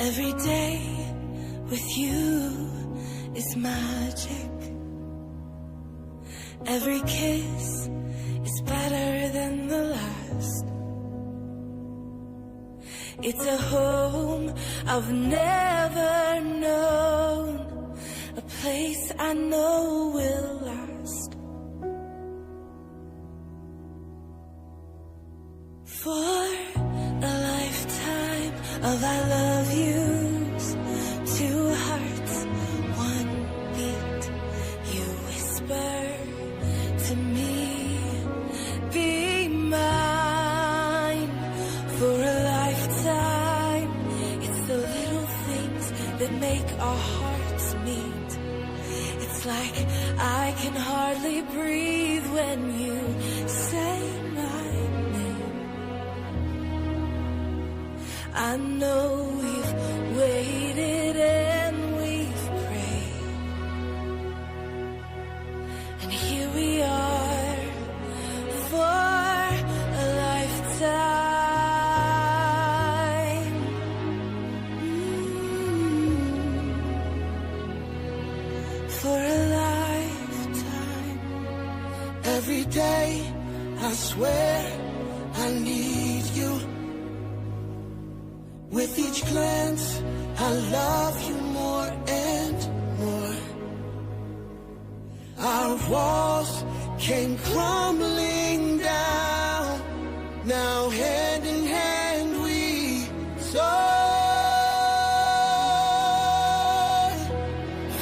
Every day with you is magic. Every kiss is better than the last. It's a home I've never known, a place I know will last. For a lifetime of I love yous, two hearts, one beat. You whisper to me, be mine. For a lifetime, it's the little things that make our hearts meet. It's like I can hardly breathe when you say my name. I know we've waited and we've prayed, and here we are for a lifetime. For a lifetime. Every day I swear I need you. With each glance, I love you more and more. Our walls came crumbling down. Now hand in hand we soar.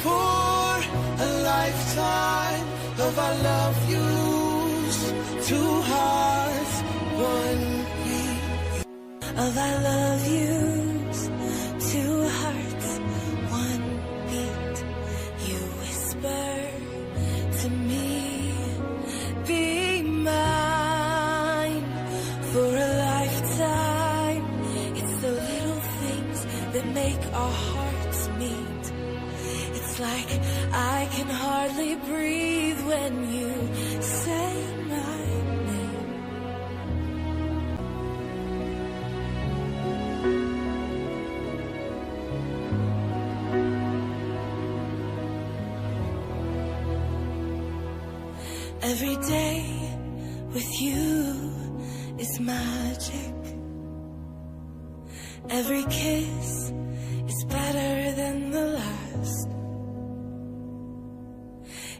For a lifetime of I love yous, two hearts, one beat. Of I love yous, two hearts, one beat. You whisper to me, be mine. For a lifetime, it's the little things that make our hearts meet. It's like I can hardly breathe when you say my name. Every day with you is magic. Every kiss is better than the last.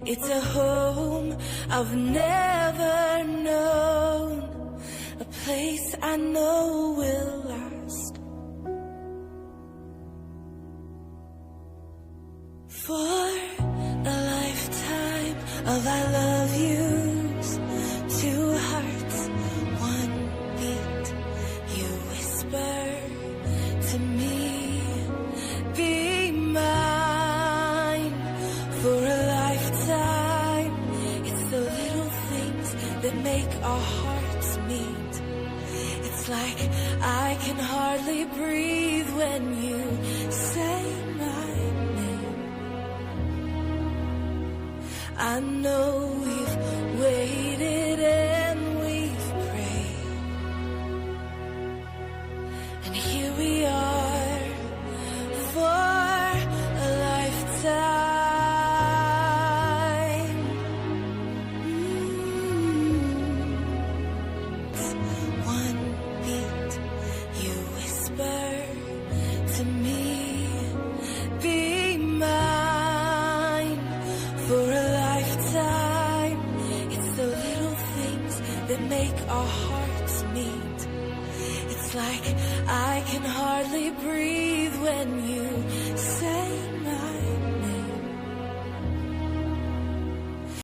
It's a home I've never known, a place I know will last. For a lifetime of I love yous, two hearts, one beat. You whisper to me, be mine. For a lifetime, it's the little things that make our hearts meet. It's like I can hardly breathe when you say my name. I know we've waited and we've prayed, and here we are for a lifetime. One beat, you whisper to me, be mine. For a lifetime, it's the little things that make our hearts meet. It's like I can hardly breathe when you say